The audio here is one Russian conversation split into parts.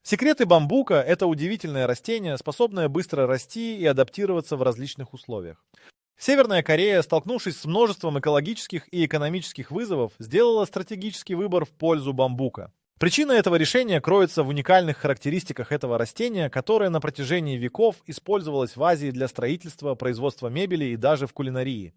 Секреты бамбука – это удивительное растение, способное быстро расти и адаптироваться в различных условиях. Северная Корея, столкнувшись с множеством экологических и экономических вызовов, сделала стратегический выбор в пользу бамбука. Причина этого решения кроется в уникальных характеристиках этого растения, которое на протяжении веков использовалось в Азии для строительства, производства мебели и даже в кулинарии.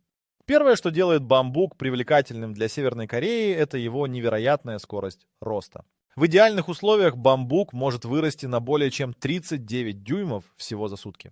Первое, что делает бамбук привлекательным для Северной Кореи, это его невероятная скорость роста. В идеальных условиях бамбук может вырасти на более чем 39 дюймов всего за сутки.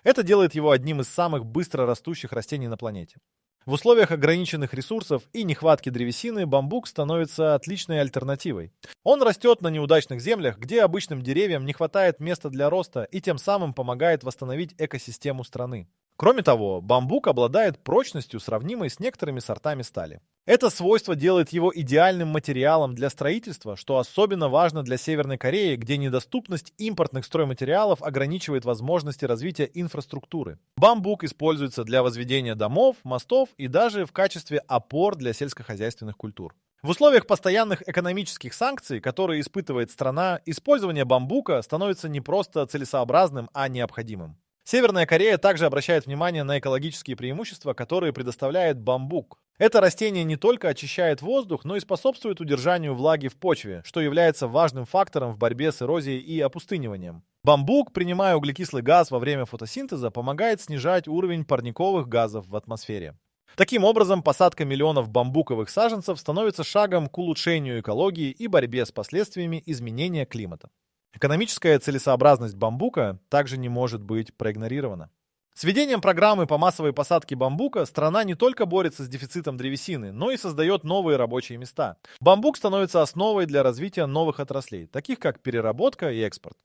Это делает его одним из самых быстро растущих растений на планете. В условиях ограниченных ресурсов и нехватки древесины бамбук становится отличной альтернативой. Он растет на неудачных землях, где обычным деревьям не хватает места для роста и тем самым помогает восстановить экосистему страны. Кроме того, бамбук обладает прочностью, сравнимой с некоторыми сортами стали. Это свойство делает его идеальным материалом для строительства, что особенно важно для Северной Кореи, где недоступность импортных стройматериалов ограничивает возможности развития инфраструктуры. Бамбук используется для возведения домов, мостов и даже в качестве опор для сельскохозяйственных культур. В условиях постоянных экономических санкций, которые испытывает страна, использование бамбука становится не просто целесообразным, а необходимым. Северная Корея также обращает внимание на экологические преимущества, которые предоставляет бамбук. Это растение не только очищает воздух, но и способствует удержанию влаги в почве, что является важным фактором в борьбе с эрозией и опустыниванием. Бамбук, принимая углекислый газ во время фотосинтеза, помогает снижать уровень парниковых газов в атмосфере. Таким образом, посадка миллионов бамбуковых саженцев становится шагом к улучшению экологии и борьбе с последствиями изменения климата. Экономическая целесообразность бамбука также не может быть проигнорирована. С введением программы по массовой посадке бамбука страна не только борется с дефицитом древесины, но и создает новые рабочие места. Бамбук становится основой для развития новых отраслей, таких как переработка и экспорт.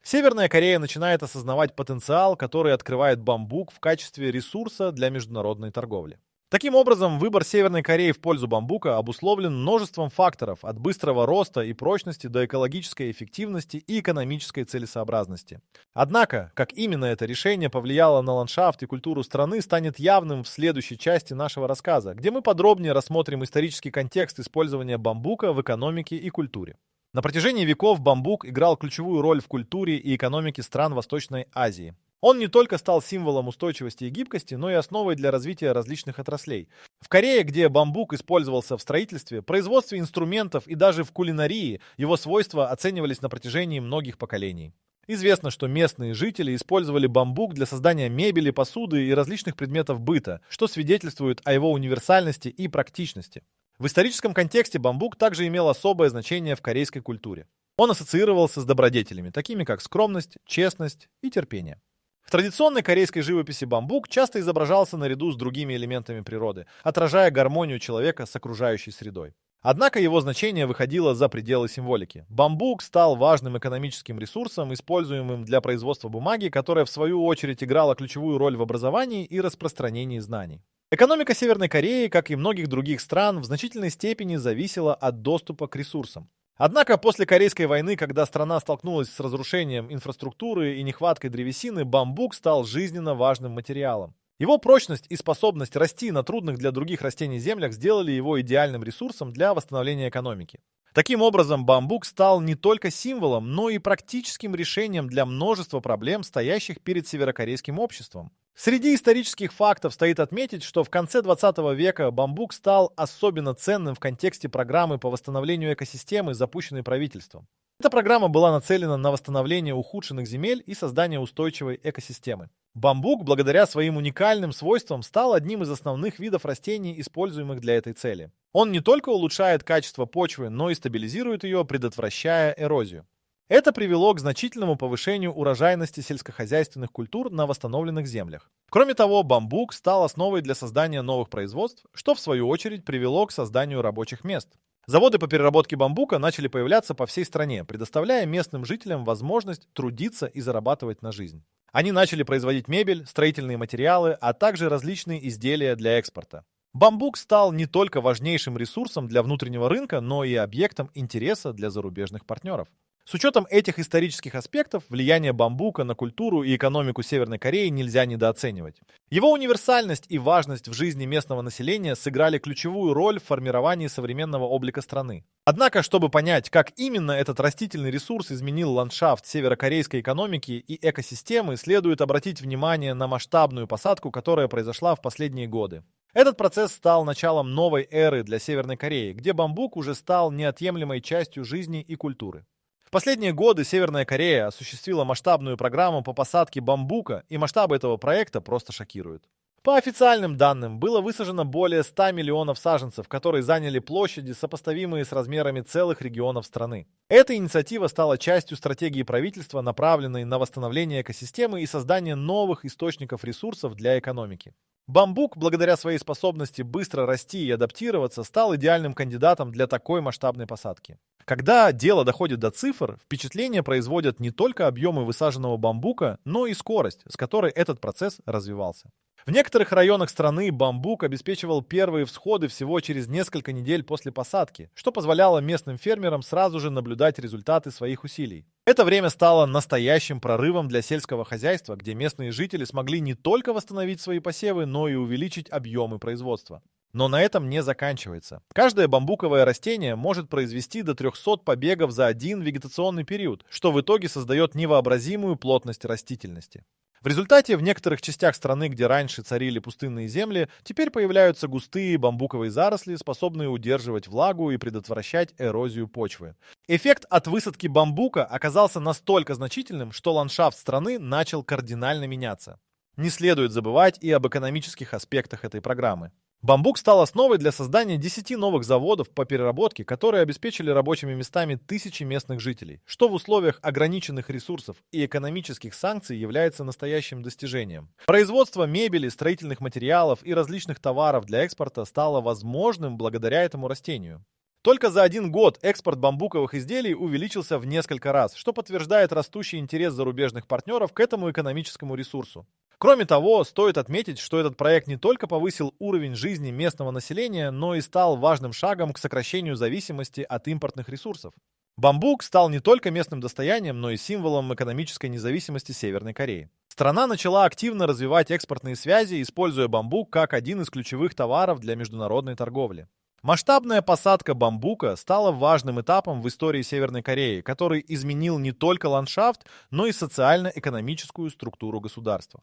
Северная Корея начинает осознавать потенциал, который открывает бамбук в качестве ресурса для международной торговли. Таким образом, выбор Северной Кореи в пользу бамбука обусловлен множеством факторов, от быстрого роста и прочности до экологической эффективности и экономической целесообразности. Однако, как именно это решение повлияло на ландшафт и культуру страны, станет явным в следующей части нашего рассказа, где мы подробнее рассмотрим исторический контекст использования бамбука в экономике и культуре. На протяжении веков бамбук играл ключевую роль в культуре и экономике стран Восточной Азии. Он не только стал символом устойчивости и гибкости, но и основой для развития различных отраслей. В Корее, где бамбук использовался в строительстве, производстве инструментов и даже в кулинарии, его свойства оценивались на протяжении многих поколений. Известно, что местные жители использовали бамбук для создания мебели, посуды и различных предметов быта, что свидетельствует о его универсальности и практичности. В историческом контексте бамбук также имел особое значение в корейской культуре. Он ассоциировался с добродетелями, такими как скромность, честность и терпение. В традиционной корейской живописи бамбук часто изображался наряду с другими элементами природы, отражая гармонию человека с окружающей средой. Однако его значение выходило за пределы символики. Бамбук стал важным экономическим ресурсом, используемым для производства бумаги, которая в свою очередь играла ключевую роль в образовании и распространении знаний. Экономика Северной Кореи, как и многих других стран, в значительной степени зависела от доступа к ресурсам. Однако после Корейской войны, когда страна столкнулась с разрушением инфраструктуры и нехваткой древесины, бамбук стал жизненно важным материалом. Его прочность и способность расти на трудных для других растений землях сделали его идеальным ресурсом для восстановления экономики. Таким образом, бамбук стал не только символом, но и практическим решением для множества проблем, стоящих перед северокорейским обществом. Среди исторических фактов стоит отметить, что в конце 20 века бамбук стал особенно ценным в контексте программы по восстановлению экосистемы, запущенной правительством. Эта программа была нацелена на восстановление ухудшенных земель и создание устойчивой экосистемы. Бамбук, благодаря своим уникальным свойствам, стал одним из основных видов растений, используемых для этой цели. Он не только улучшает качество почвы, но и стабилизирует ее, предотвращая эрозию. Это привело к значительному повышению урожайности сельскохозяйственных культур на восстановленных землях. Кроме того, бамбук стал основой для создания новых производств, что в свою очередь привело к созданию рабочих мест. Заводы по переработке бамбука начали появляться по всей стране, предоставляя местным жителям возможность трудиться и зарабатывать на жизнь. Они начали производить мебель, строительные материалы, а также различные изделия для экспорта. Бамбук стал не только важнейшим ресурсом для внутреннего рынка, но и объектом интереса для зарубежных партнеров. С учетом этих исторических аспектов, влияние бамбука на культуру и экономику Северной Кореи нельзя недооценивать. Его универсальность и важность в жизни местного населения сыграли ключевую роль в формировании современного облика страны. Однако, чтобы понять, как именно этот растительный ресурс изменил ландшафт северокорейской экономики и экосистемы, следует обратить внимание на масштабную посадку, которая произошла в последние годы. Этот процесс стал началом новой эры для Северной Кореи, где бамбук уже стал неотъемлемой частью жизни и культуры. В последние годы Северная Корея осуществила масштабную программу по посадке бамбука, и масштабы этого проекта просто шокируют. По официальным данным, было высажено более 100 миллионов саженцев, которые заняли площади, сопоставимые с размерами целых регионов страны. Эта инициатива стала частью стратегии правительства, направленной на восстановление экосистемы и создание новых источников ресурсов для экономики. Бамбук, благодаря своей способности быстро расти и адаптироваться, стал идеальным кандидатом для такой масштабной посадки. Когда дело доходит до цифр, впечатление производят не только объемы высаженного бамбука, но и скорость, с которой этот процесс развивался. В некоторых районах страны бамбук обеспечивал первые всходы всего через несколько недель после посадки, что позволяло местным фермерам сразу же наблюдать результаты своих усилий. Это время стало настоящим прорывом для сельского хозяйства, где местные жители смогли не только восстановить свои посевы, но и увеличить объемы производства. Но на этом не заканчивается. Каждое бамбуковое растение может произвести до 300 побегов за один вегетационный период, что в итоге создает невообразимую плотность растительности. В результате в некоторых частях страны, где раньше царили пустынные земли, теперь появляются густые бамбуковые заросли, способные удерживать влагу и предотвращать эрозию почвы. Эффект от высадки бамбука оказался настолько значительным, что ландшафт страны начал кардинально меняться. Не следует забывать и об экономических аспектах этой программы. Бамбук стал основой для создания 10 новых заводов по переработке, которые обеспечили рабочими местами тысячи местных жителей, что в условиях ограниченных ресурсов и экономических санкций является настоящим достижением. Производство мебели, строительных материалов и различных товаров для экспорта стало возможным благодаря этому растению. Только за один год экспорт бамбуковых изделий увеличился в несколько раз, что подтверждает растущий интерес зарубежных партнеров к этому экономическому ресурсу. Кроме того, стоит отметить, что этот проект не только повысил уровень жизни местного населения, но и стал важным шагом к сокращению зависимости от импортных ресурсов. Бамбук стал не только местным достоянием, но и символом экономической независимости Северной Кореи. Страна начала активно развивать экспортные связи, используя бамбук как один из ключевых товаров для международной торговли. Масштабная посадка бамбука стала важным этапом в истории Северной Кореи, который изменил не только ландшафт, но и социально-экономическую структуру государства.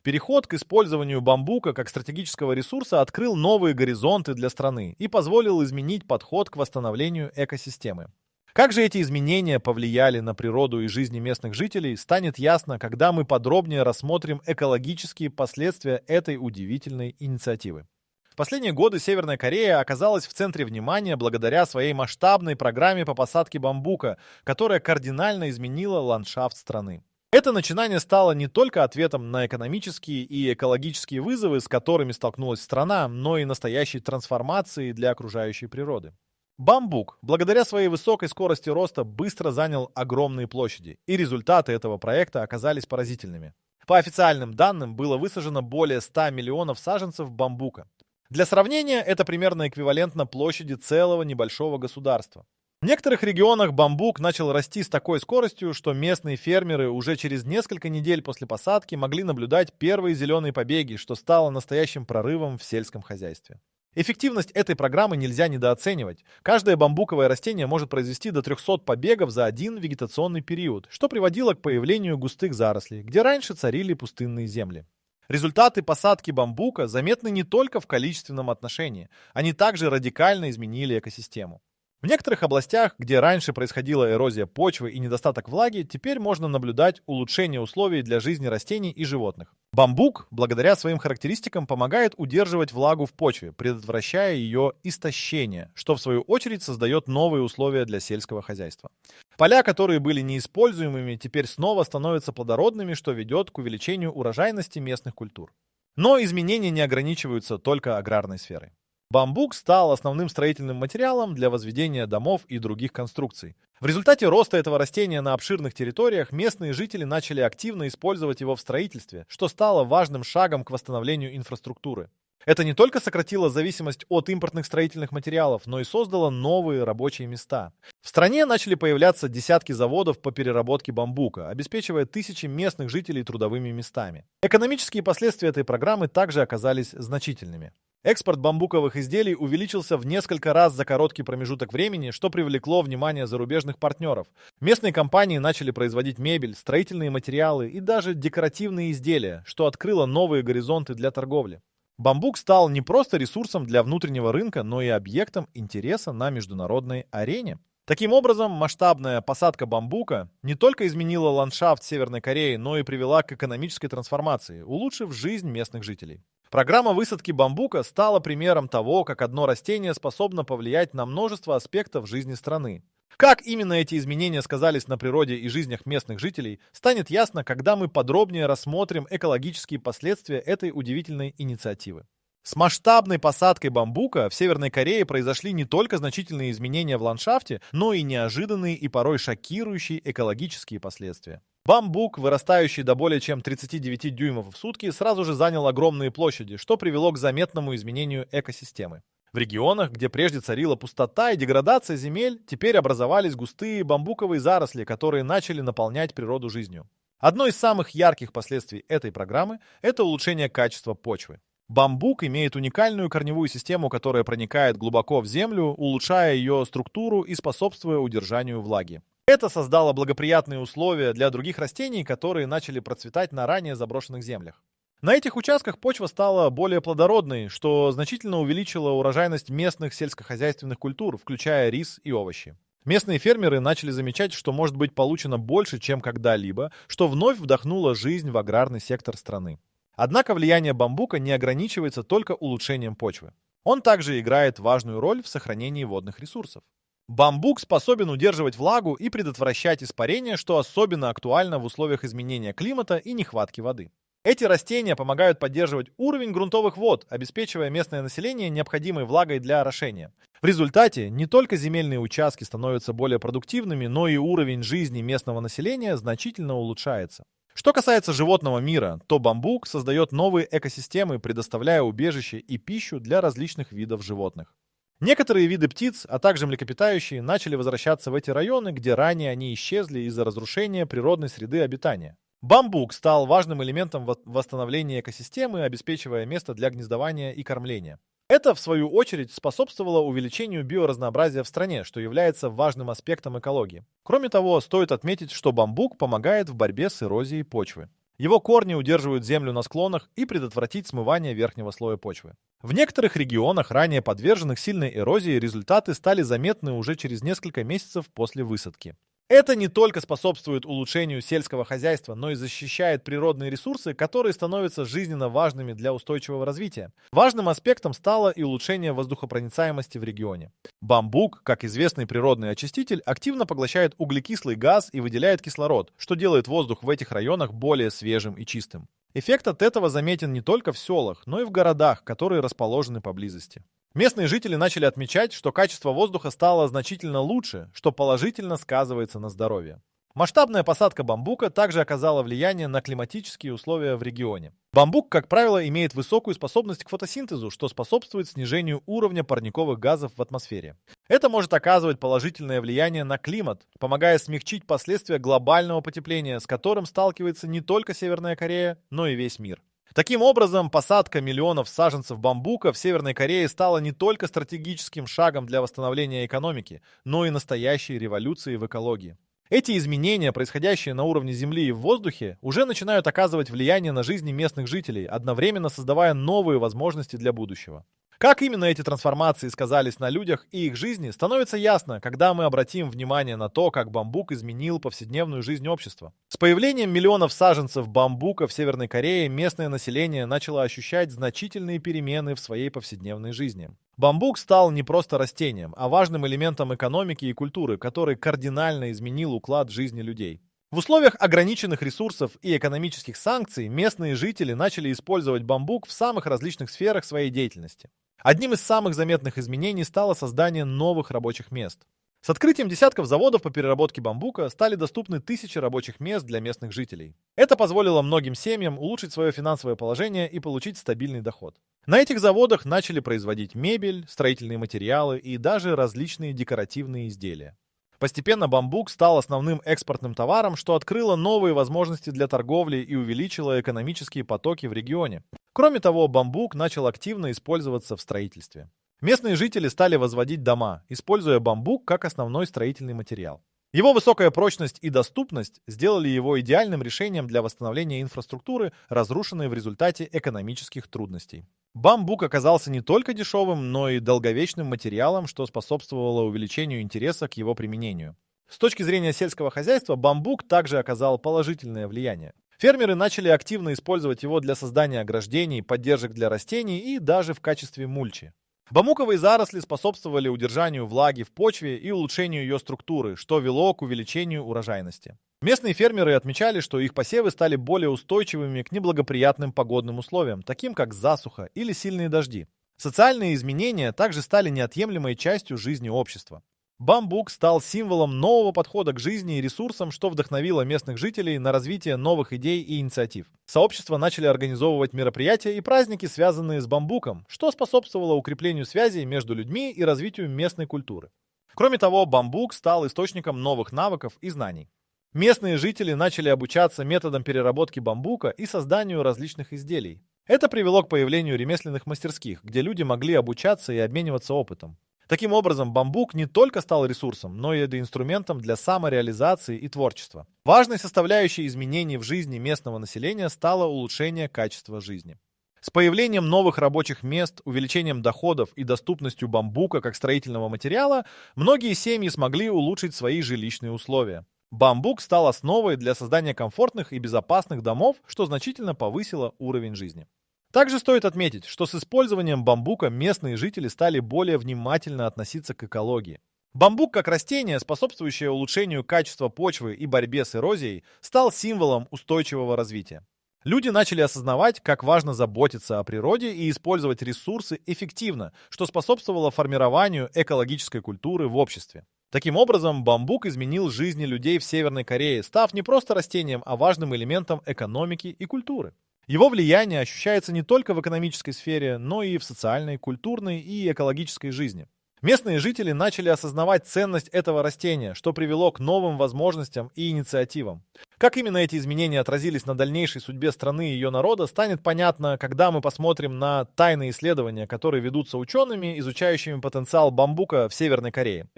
Переход к использованию бамбука как стратегического ресурса открыл новые горизонты для страны и позволил изменить подход к восстановлению экосистемы. Как же эти изменения повлияли на природу и жизни местных жителей, станет ясно, когда мы подробнее рассмотрим экологические последствия этой удивительной инициативы. В последние годы Северная Корея оказалась в центре внимания благодаря своей масштабной программе по посадке бамбука, которая кардинально изменила ландшафт страны. Это начинание стало не только ответом на экономические и экологические вызовы, с которыми столкнулась страна, но и настоящей трансформацией для окружающей природы. Бамбук, благодаря своей высокой скорости роста, быстро занял огромные площади, и результаты этого проекта оказались поразительными. По официальным данным, было высажено более 100 миллионов саженцев бамбука. Для сравнения, это примерно эквивалентно площади целого небольшого государства. В некоторых регионах бамбук начал расти с такой скоростью, что местные фермеры уже через несколько недель после посадки могли наблюдать первые зеленые побеги, что стало настоящим прорывом в сельском хозяйстве. Эффективность этой программы нельзя недооценивать. Каждое бамбуковое растение может произвести до 300 побегов за один вегетационный период, что приводило к появлению густых зарослей, где раньше царили пустынные земли. Результаты посадки бамбука заметны не только в количественном отношении, они также радикально изменили экосистему. В некоторых областях, где раньше происходила эрозия почвы и недостаток влаги, теперь можно наблюдать улучшение условий для жизни растений и животных. Бамбук, благодаря своим характеристикам, помогает удерживать влагу в почве, предотвращая ее истощение, что в свою очередь создает новые условия для сельского хозяйства. Поля, которые были неиспользуемыми, теперь снова становятся плодородными, что ведет к увеличению урожайности местных культур. Но изменения не ограничиваются только аграрной сферой. Бамбук стал основным строительным материалом для возведения домов и других конструкций. В результате роста этого растения на обширных территориях местные жители начали активно использовать его в строительстве, что стало важным шагом к восстановлению инфраструктуры. Это не только сократило зависимость от импортных строительных материалов, но и создало новые рабочие места. В стране начали появляться десятки заводов по переработке бамбука, обеспечивая тысячи местных жителей трудовыми местами. Экономические последствия этой программы также оказались значительными. Экспорт бамбуковых изделий увеличился в несколько раз за короткий промежуток времени, что привлекло внимание зарубежных партнеров. Местные компании начали производить мебель, строительные материалы и даже декоративные изделия, что открыло новые горизонты для торговли. Бамбук стал не просто ресурсом для внутреннего рынка, но и объектом интереса на международной арене. Таким образом, масштабная посадка бамбука не только изменила ландшафт Северной Кореи, но и привела к экономической трансформации, улучшив жизнь местных жителей. Программа высадки бамбука стала примером того, как одно растение способно повлиять на множество аспектов жизни страны. Как именно эти изменения сказались на природе и жизнях местных жителей, станет ясно, когда мы подробнее рассмотрим экологические последствия этой удивительной инициативы. С масштабной посадкой бамбука в Северной Корее произошли не только значительные изменения в ландшафте, но и неожиданные и порой шокирующие экологические последствия. Бамбук, вырастающий до более чем 39 дюймов в сутки, сразу же занял огромные площади, что привело к заметному изменению экосистемы. В регионах, где прежде царила пустота и деградация земель, теперь образовались густые бамбуковые заросли, которые начали наполнять природу жизнью. Одно из самых ярких последствий этой программы – это улучшение качества почвы. Бамбук имеет уникальную корневую систему, которая проникает глубоко в землю, улучшая ее структуру и способствуя удержанию влаги. Это создало благоприятные условия для других растений, которые начали процветать на ранее заброшенных землях. На этих участках почва стала более плодородной, что значительно увеличило урожайность местных сельскохозяйственных культур, включая рис и овощи. Местные фермеры начали замечать, что может быть получено больше, чем когда-либо, что вновь вдохнуло жизнь в аграрный сектор страны. Однако влияние бамбука не ограничивается только улучшением почвы. Он также играет важную роль в сохранении водных ресурсов. Бамбук способен удерживать влагу и предотвращать испарение, что особенно актуально в условиях изменения климата и нехватки воды. Эти растения помогают поддерживать уровень грунтовых вод, обеспечивая местное население необходимой влагой для орошения. В результате не только земельные участки становятся более продуктивными, но и уровень жизни местного населения значительно улучшается. Что касается животного мира, то бамбук создает новые экосистемы, предоставляя убежище и пищу для различных видов животных. Некоторые виды птиц, а также млекопитающие, начали возвращаться в эти районы, где ранее они исчезли из-за разрушения природной среды обитания. Бамбук стал важным элементом восстановления экосистемы, обеспечивая место для гнездования и кормления. Это, в свою очередь, способствовало увеличению биоразнообразия в стране, что является важным аспектом экологии. Кроме того, стоит отметить, что бамбук помогает в борьбе с эрозией почвы. Его корни удерживают землю на склонах и предотвратить смывание верхнего слоя почвы. В некоторых регионах, ранее подверженных сильной эрозии, результаты стали заметны уже через несколько месяцев после высадки. Это не только способствует улучшению сельского хозяйства, но и защищает природные ресурсы, которые становятся жизненно важными для устойчивого развития. Важным аспектом стало и улучшение воздухопроницаемости в регионе. Бамбук, как известный природный очиститель, активно поглощает углекислый газ и выделяет кислород, что делает воздух в этих районах более свежим и чистым. Эффект от этого заметен не только в селах, но и в городах, которые расположены поблизости. Местные жители начали отмечать, что качество воздуха стало значительно лучше, что положительно сказывается на здоровье. Масштабная посадка бамбука также оказала влияние на климатические условия в регионе. Бамбук, как правило, имеет высокую способность к фотосинтезу, что способствует снижению уровня парниковых газов в атмосфере. Это может оказывать положительное влияние на климат, помогая смягчить последствия глобального потепления, с которым сталкивается не только Северная Корея, но и весь мир. Таким образом, посадка миллионов саженцев бамбука в Северной Корее стала не только стратегическим шагом для восстановления экономики, но и настоящей революцией в экологии. Эти изменения, происходящие на уровне земли и в воздухе, уже начинают оказывать влияние на жизни местных жителей, одновременно создавая новые возможности для будущего. Как именно эти трансформации сказались на людях и их жизни, становится ясно, когда мы обратим внимание на то, как бамбук изменил повседневную жизнь общества. С появлением миллионов саженцев бамбука в Северной Корее местное население начало ощущать значительные перемены в своей повседневной жизни. Бамбук стал не просто растением, а важным элементом экономики и культуры, который кардинально изменил уклад жизни людей. В условиях ограниченных ресурсов и экономических санкций местные жители начали использовать бамбук в самых различных сферах своей деятельности. Одним из самых заметных изменений стало создание новых рабочих мест. С открытием десятков заводов по переработке бамбука стали доступны тысячи рабочих мест для местных жителей. Это позволило многим семьям улучшить свое финансовое положение и получить стабильный доход. На этих заводах начали производить мебель, строительные материалы и даже различные декоративные изделия. Постепенно бамбук стал основным экспортным товаром, что открыло новые возможности для торговли и увеличило экономические потоки в регионе. Кроме того, бамбук начал активно использоваться в строительстве. Местные жители стали возводить дома, используя бамбук как основной строительный материал. Его высокая прочность и доступность сделали его идеальным решением для восстановления инфраструктуры, разрушенной в результате экономических трудностей. Бамбук оказался не только дешевым, но и долговечным материалом, что способствовало увеличению интереса к его применению. С точки зрения сельского хозяйства, бамбук также оказал положительное влияние. Фермеры начали активно использовать его для создания ограждений, поддержек для растений и даже в качестве мульчи. Бамбуковые заросли способствовали удержанию влаги в почве и улучшению ее структуры, что вело к увеличению урожайности. Местные фермеры отмечали, что их посевы стали более устойчивыми к неблагоприятным погодным условиям, таким как засуха или сильные дожди. Социальные изменения также стали неотъемлемой частью жизни общества. Бамбук стал символом нового подхода к жизни и ресурсам, что вдохновило местных жителей на развитие новых идей и инициатив. Сообщества начали организовывать мероприятия и праздники, связанные с бамбуком, что способствовало укреплению связей между людьми и развитию местной культуры. Кроме того, бамбук стал источником новых навыков и знаний. Местные жители начали обучаться методам переработки бамбука и созданию различных изделий. Это привело к появлению ремесленных мастерских, где люди могли обучаться и обмениваться опытом. Таким образом, бамбук не только стал ресурсом, но и инструментом для самореализации и творчества. Важной составляющей изменений в жизни местного населения стало улучшение качества жизни. С появлением новых рабочих мест, увеличением доходов и доступностью бамбука как строительного материала, многие семьи смогли улучшить свои жилищные условия. Бамбук стал основой для создания комфортных и безопасных домов, что значительно повысило уровень жизни. Также стоит отметить, что с использованием бамбука местные жители стали более внимательно относиться к экологии. Бамбук как растение, способствующее улучшению качества почвы и борьбе с эрозией, стал символом устойчивого развития. Люди начали осознавать, как важно заботиться о природе и использовать ресурсы эффективно, что способствовало формированию экологической культуры в обществе. Таким образом, бамбук изменил жизни людей в Северной Корее, став не просто растением, а важным элементом экономики и культуры. Его влияние ощущается не только в экономической сфере, но и в социальной, культурной и экологической жизни. Местные жители начали осознавать ценность этого растения, что привело к новым возможностям и инициативам. Как именно эти изменения отразились на дальнейшей судьбе страны и ее народа, станет понятно, когда мы посмотрим на тайные исследования, которые ведутся учеными, изучающими потенциал бамбука в Северной Корее.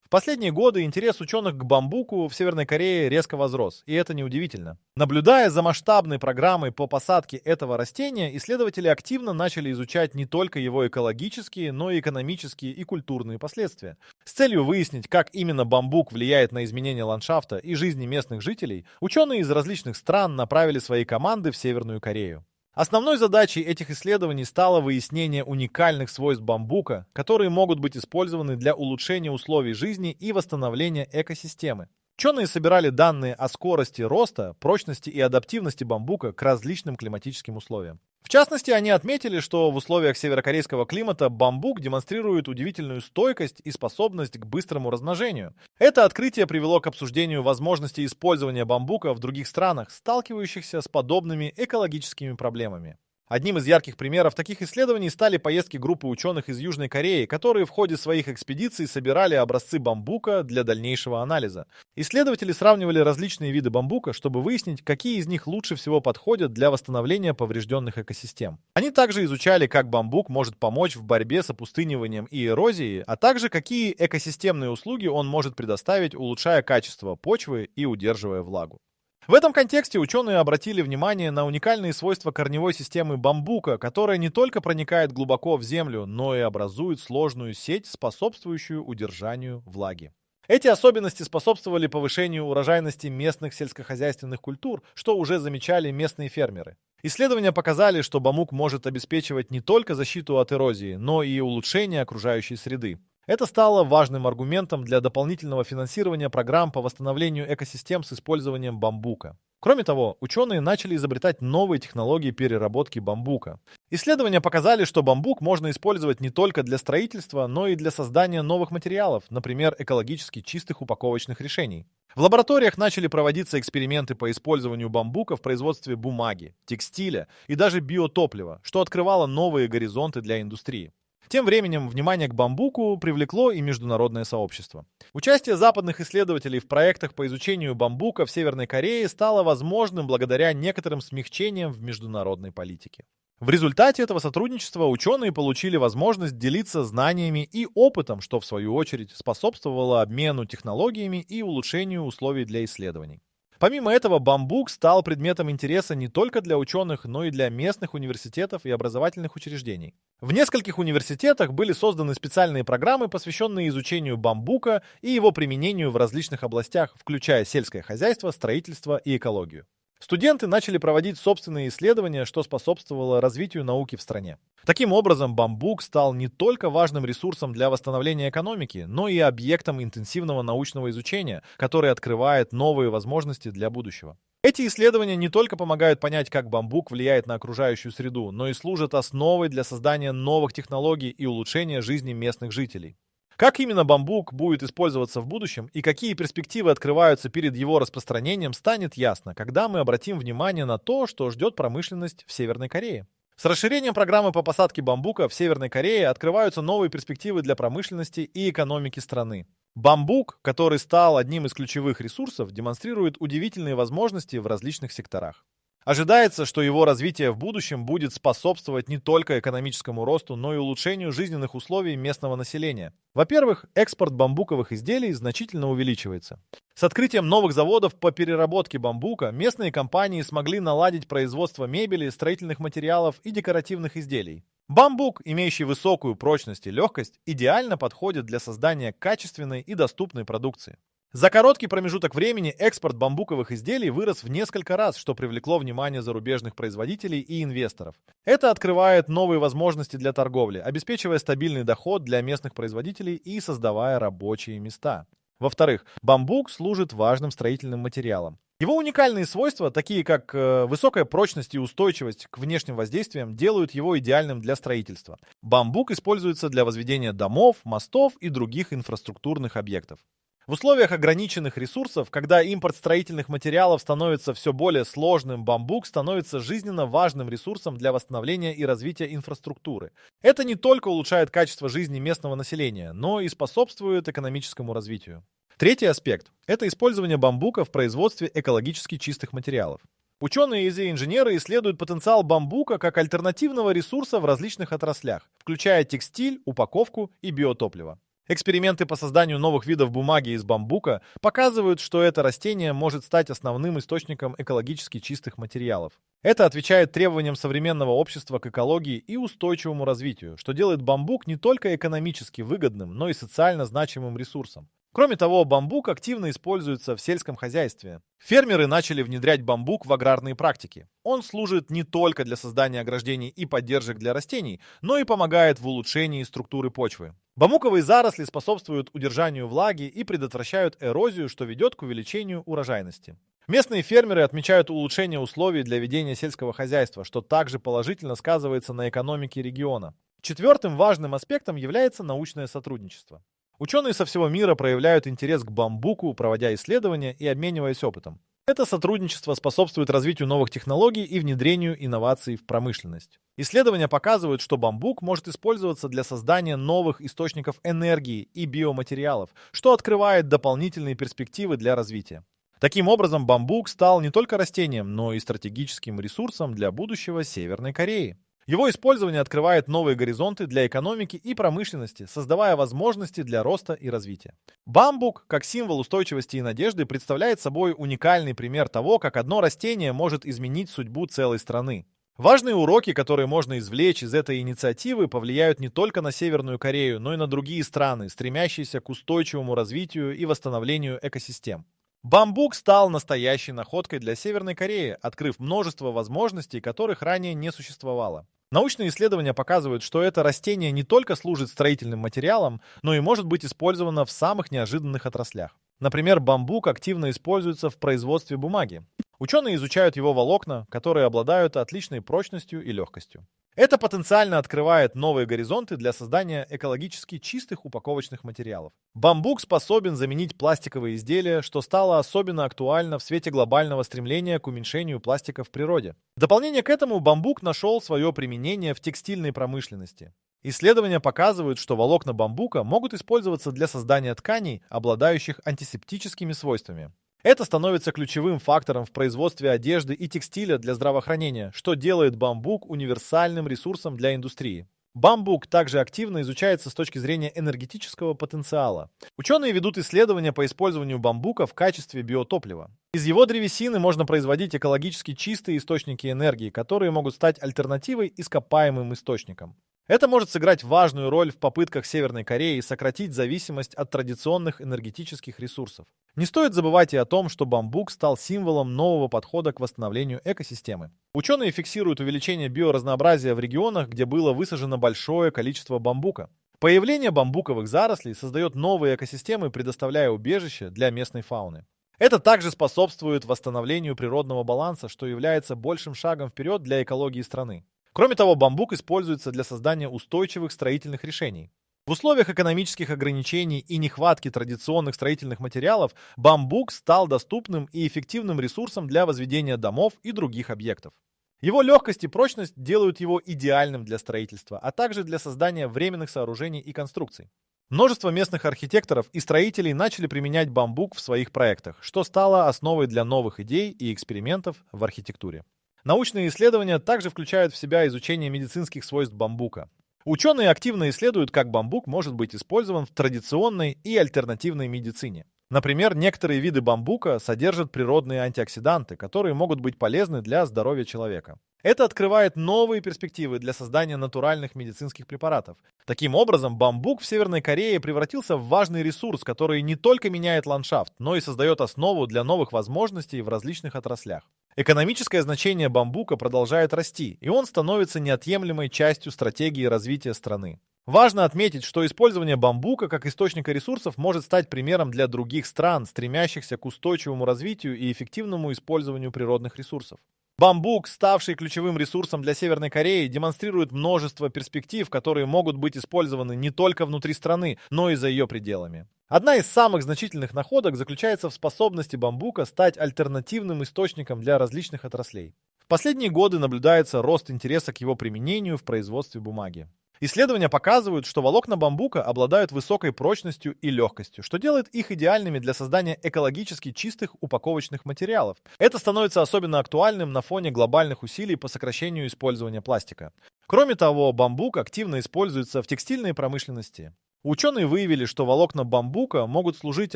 В последние годы интерес ученых к бамбуку в Северной Корее резко возрос, и это неудивительно. Наблюдая за масштабной программой по посадке этого растения, исследователи активно начали изучать не только его экологические, но и экономические и культурные последствия. С целью выяснить, как именно бамбук влияет на изменение ландшафта и жизни местных жителей, ученые из различных стран направили свои команды в Северную Корею. Основной задачей этих исследований стало выяснение уникальных свойств бамбука, которые могут быть использованы для улучшения условий жизни и восстановления экосистемы. Ученые собирали данные о скорости роста, прочности и адаптивности бамбука к различным климатическим условиям. В частности, они отметили, что в условиях северокорейского климата бамбук демонстрирует удивительную стойкость и способность к быстрому размножению. Это открытие привело к обсуждению возможности использования бамбука в других странах, сталкивающихся с подобными экологическими проблемами. Одним из ярких примеров таких исследований стали поездки группы ученых из Южной Кореи, которые в ходе своих экспедиций собирали образцы бамбука для дальнейшего анализа. Исследователи сравнивали различные виды бамбука, чтобы выяснить, какие из них лучше всего подходят для восстановления поврежденных экосистем. Они также изучали, как бамбук может помочь в борьбе с опустыниванием и эрозией, а также какие экосистемные услуги он может предоставить, улучшая качество почвы и удерживая влагу. В этом контексте ученые обратили внимание на уникальные свойства корневой системы бамбука, которая не только проникает глубоко в землю, но и образует сложную сеть, способствующую удержанию влаги. Эти особенности способствовали повышению урожайности местных сельскохозяйственных культур, что уже замечали местные фермеры. Исследования показали, что бамбук может обеспечивать не только защиту от эрозии, но и улучшение окружающей среды. Это стало важным аргументом для дополнительного финансирования программ по восстановлению экосистем с использованием бамбука. Кроме того, ученые начали изобретать новые технологии переработки бамбука. Исследования показали, что бамбук можно использовать не только для строительства, но и для создания новых материалов, например, экологически чистых упаковочных решений. В лабораториях начали проводиться эксперименты по использованию бамбука в производстве бумаги, текстиля и даже биотоплива, что открывало новые горизонты для индустрии. Тем временем внимание к бамбуку привлекло и международное сообщество. Участие западных исследователей в проектах по изучению бамбука в Северной Корее стало возможным благодаря некоторым смягчениям в международной политике. В результате этого сотрудничества ученые получили возможность делиться знаниями и опытом, что в свою очередь способствовало обмену технологиями и улучшению условий для исследований. Помимо этого, бамбук стал предметом интереса не только для ученых, но и для местных университетов и образовательных учреждений. В нескольких университетах были созданы специальные программы, посвященные изучению бамбука и его применению в различных областях, включая сельское хозяйство, строительство и экологию. Студенты начали проводить собственные исследования, что способствовало развитию науки в стране. Таким образом, бамбук стал не только важным ресурсом для восстановления экономики, но и объектом интенсивного научного изучения, который открывает новые возможности для будущего. Эти исследования не только помогают понять, как бамбук влияет на окружающую среду, но и служат основой для создания новых технологий и улучшения жизни местных жителей. Как именно бамбук будет использоваться в будущем и какие перспективы открываются перед его распространением, станет ясно, когда мы обратим внимание на то, что ждет промышленность в Северной Корее. С расширением программы по посадке бамбука в Северной Корее открываются новые перспективы для промышленности и экономики страны. Бамбук, который стал одним из ключевых ресурсов, демонстрирует удивительные возможности в различных секторах. Ожидается, что его развитие в будущем будет способствовать не только экономическому росту, но и улучшению жизненных условий местного населения. Во-первых, экспорт бамбуковых изделий значительно увеличивается. С открытием новых заводов по переработке бамбука местные компании смогли наладить производство мебели, строительных материалов и декоративных изделий. Бамбук, имеющий высокую прочность и легкость, идеально подходит для создания качественной и доступной продукции. За короткий промежуток времени экспорт бамбуковых изделий вырос в несколько раз, что привлекло внимание зарубежных производителей и инвесторов. Это открывает новые возможности для торговли, обеспечивая стабильный доход для местных производителей и создавая рабочие места. Во-вторых, бамбук служит важным строительным материалом. Его уникальные свойства, такие как высокая прочность и устойчивость к внешним воздействиям, делают его идеальным для строительства. Бамбук используется для возведения домов, мостов и других инфраструктурных объектов. В условиях ограниченных ресурсов, когда импорт строительных материалов становится все более сложным, бамбук становится жизненно важным ресурсом для восстановления и развития инфраструктуры. Это не только улучшает качество жизни местного населения, но и способствует экономическому развитию. Третий аспект – это использование бамбука в производстве экологически чистых материалов. Ученые и инженеры исследуют потенциал бамбука как альтернативного ресурса в различных отраслях, включая текстиль, упаковку и биотопливо. Эксперименты по созданию новых видов бумаги из бамбука показывают, что это растение может стать основным источником экологически чистых материалов. Это отвечает требованиям современного общества к экологии и устойчивому развитию, что делает бамбук не только экономически выгодным, но и социально значимым ресурсом. Кроме того, бамбук активно используется в сельском хозяйстве. Фермеры начали внедрять бамбук в аграрные практики. Он служит не только для создания ограждений и поддержек для растений, но и помогает в улучшении структуры почвы. Бамбуковые заросли способствуют удержанию влаги и предотвращают эрозию, что ведет к увеличению урожайности. Местные фермеры отмечают улучшение условий для ведения сельского хозяйства, что также положительно сказывается на экономике региона. Четвертым важным аспектом является научное сотрудничество. Ученые со всего мира проявляют интерес к бамбуку, проводя исследования и обмениваясь опытом. Это сотрудничество способствует развитию новых технологий и внедрению инноваций в промышленность. Исследования показывают, что бамбук может использоваться для создания новых источников энергии и биоматериалов, что открывает дополнительные перспективы для развития. Таким образом, бамбук стал не только растением, но и стратегическим ресурсом для будущего Северной Кореи. Его использование открывает новые горизонты для экономики и промышленности, создавая возможности для роста и развития. Бамбук, как символ устойчивости и надежды, представляет собой уникальный пример того, как одно растение может изменить судьбу целой страны. Важные уроки, которые можно извлечь из этой инициативы, повлияют не только на Северную Корею, но и на другие страны, стремящиеся к устойчивому развитию и восстановлению экосистем. Бамбук стал настоящей находкой для Северной Кореи, открыв множество возможностей, которых ранее не существовало. Научные исследования показывают, что это растение не только служит строительным материалом, но и может быть использовано в самых неожиданных отраслях. Например, бамбук активно используется в производстве бумаги. Ученые изучают его волокна, которые обладают отличной прочностью и легкостью. Это потенциально открывает новые горизонты для создания экологически чистых упаковочных материалов. Бамбук способен заменить пластиковые изделия, что стало особенно актуально в свете глобального стремления к уменьшению пластика в природе. В дополнение к этому бамбук нашел свое применение в текстильной промышленности. Исследования показывают, что волокна бамбука могут использоваться для создания тканей, обладающих антисептическими свойствами. Это становится ключевым фактором в производстве одежды и текстиля для здравоохранения, что делает бамбук универсальным ресурсом для индустрии. Бамбук также активно изучается с точки зрения энергетического потенциала. Ученые ведут исследования по использованию бамбука в качестве биотоплива. Из его древесины можно производить экологически чистые источники энергии, которые могут стать альтернативой ископаемым источникам. Это может сыграть важную роль в попытках Северной Кореи сократить зависимость от традиционных энергетических ресурсов. Не стоит забывать и о том, что бамбук стал символом нового подхода к восстановлению экосистемы. Ученые фиксируют увеличение биоразнообразия в регионах, где было высажено большое количество бамбука. Появление бамбуковых зарослей создает новые экосистемы, предоставляя убежище для местной фауны. Это также способствует восстановлению природного баланса, что является большим шагом вперед для экологии страны. Кроме того, бамбук используется для создания устойчивых строительных решений. В условиях экономических ограничений и нехватки традиционных строительных материалов бамбук стал доступным и эффективным ресурсом для возведения домов и других объектов. Его легкость и прочность делают его идеальным для строительства, а также для создания временных сооружений и конструкций. Множество местных архитекторов и строителей начали применять бамбук в своих проектах, что стало основой для новых идей и экспериментов в архитектуре. Научные исследования также включают в себя изучение медицинских свойств бамбука. Ученые активно исследуют, как бамбук может быть использован в традиционной и альтернативной медицине. Например, некоторые виды бамбука содержат природные антиоксиданты, которые могут быть полезны для здоровья человека. Это открывает новые перспективы для создания натуральных медицинских препаратов. Таким образом, бамбук в Северной Корее превратился в важный ресурс, который не только меняет ландшафт, но и создает основу для новых возможностей в различных отраслях. Экономическое значение бамбука продолжает расти, и он становится неотъемлемой частью стратегии развития страны. Важно отметить, что использование бамбука как источника ресурсов может стать примером для других стран, стремящихся к устойчивому развитию и эффективному использованию природных ресурсов. Бамбук, ставший ключевым ресурсом для Северной Кореи, демонстрирует множество перспектив, которые могут быть использованы не только внутри страны, но и за ее пределами. Одна из самых значительных находок заключается в способности бамбука стать альтернативным источником для различных отраслей. В последние годы наблюдается рост интереса к его применению в производстве бумаги. Исследования показывают, что волокна бамбука обладают высокой прочностью и легкостью, что делает их идеальными для создания экологически чистых упаковочных материалов. Это становится особенно актуальным на фоне глобальных усилий по сокращению использования пластика. Кроме того, бамбук активно используется в текстильной промышленности. Ученые выявили, что волокна бамбука могут служить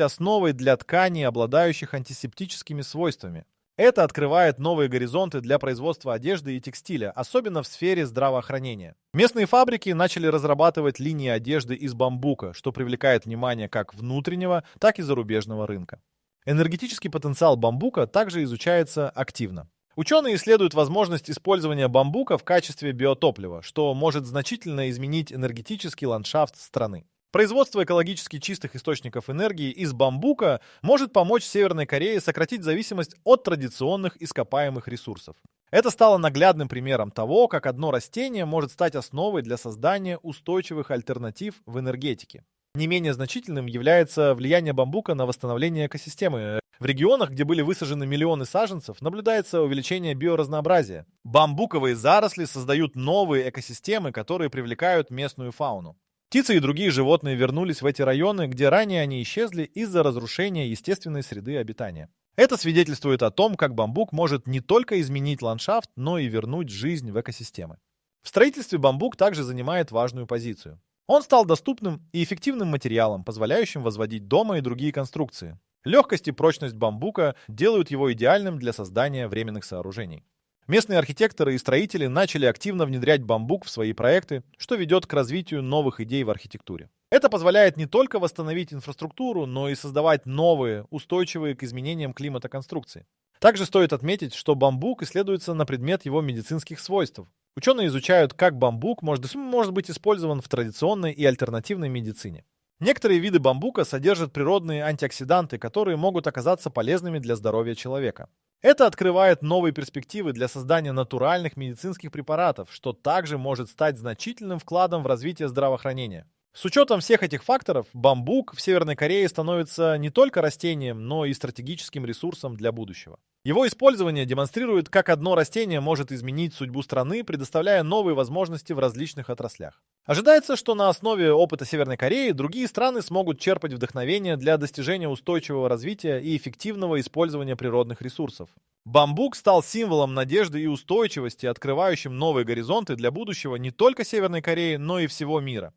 основой для тканей, обладающих антисептическими свойствами. Это открывает новые горизонты для производства одежды и текстиля, особенно в сфере здравоохранения. Местные фабрики начали разрабатывать линии одежды из бамбука, что привлекает внимание как внутреннего, так и зарубежного рынка. Энергетический потенциал бамбука также изучается активно. Ученые исследуют возможность использования бамбука в качестве биотоплива, что может значительно изменить энергетический ландшафт страны. Производство экологически чистых источников энергии из бамбука может помочь Северной Корее сократить зависимость от традиционных ископаемых ресурсов. Это стало наглядным примером того, как одно растение может стать основой для создания устойчивых альтернатив в энергетике. Не менее значительным является влияние бамбука на восстановление экосистемы. В регионах, где были высажены миллионы саженцев, наблюдается увеличение биоразнообразия. Бамбуковые заросли создают новые экосистемы, которые привлекают местную фауну. Птицы и другие животные вернулись в эти районы, где ранее они исчезли из-за разрушения естественной среды обитания. Это свидетельствует о том, как бамбук может не только изменить ландшафт, но и вернуть жизнь в экосистемы. В строительстве бамбук также занимает важную позицию. Он стал доступным и эффективным материалом, позволяющим возводить дома и другие конструкции. Легкость и прочность бамбука делают его идеальным для создания временных сооружений. Местные архитекторы и строители начали активно внедрять бамбук в свои проекты, что ведет к развитию новых идей в архитектуре. Это позволяет не только восстановить инфраструктуру, но и создавать новые, устойчивые к изменениям климата конструкции. Также стоит отметить, что бамбук исследуется на предмет его медицинских свойств. Ученые изучают, как бамбук может быть использован в традиционной и альтернативной медицине. Некоторые виды бамбука содержат природные антиоксиданты, которые могут оказаться полезными для здоровья человека. Это открывает новые перспективы для создания натуральных медицинских препаратов, что также может стать значительным вкладом в развитие здравоохранения. С учетом всех этих факторов, бамбук в Северной Корее становится не только растением, но и стратегическим ресурсом для будущего. Его использование демонстрирует, как одно растение может изменить судьбу страны, предоставляя новые возможности в различных отраслях. Ожидается, что на основе опыта Северной Кореи другие страны смогут черпать вдохновение для достижения устойчивого развития и эффективного использования природных ресурсов. Бамбук стал символом надежды и устойчивости, открывающим новые горизонты для будущего не только Северной Кореи, но и всего мира.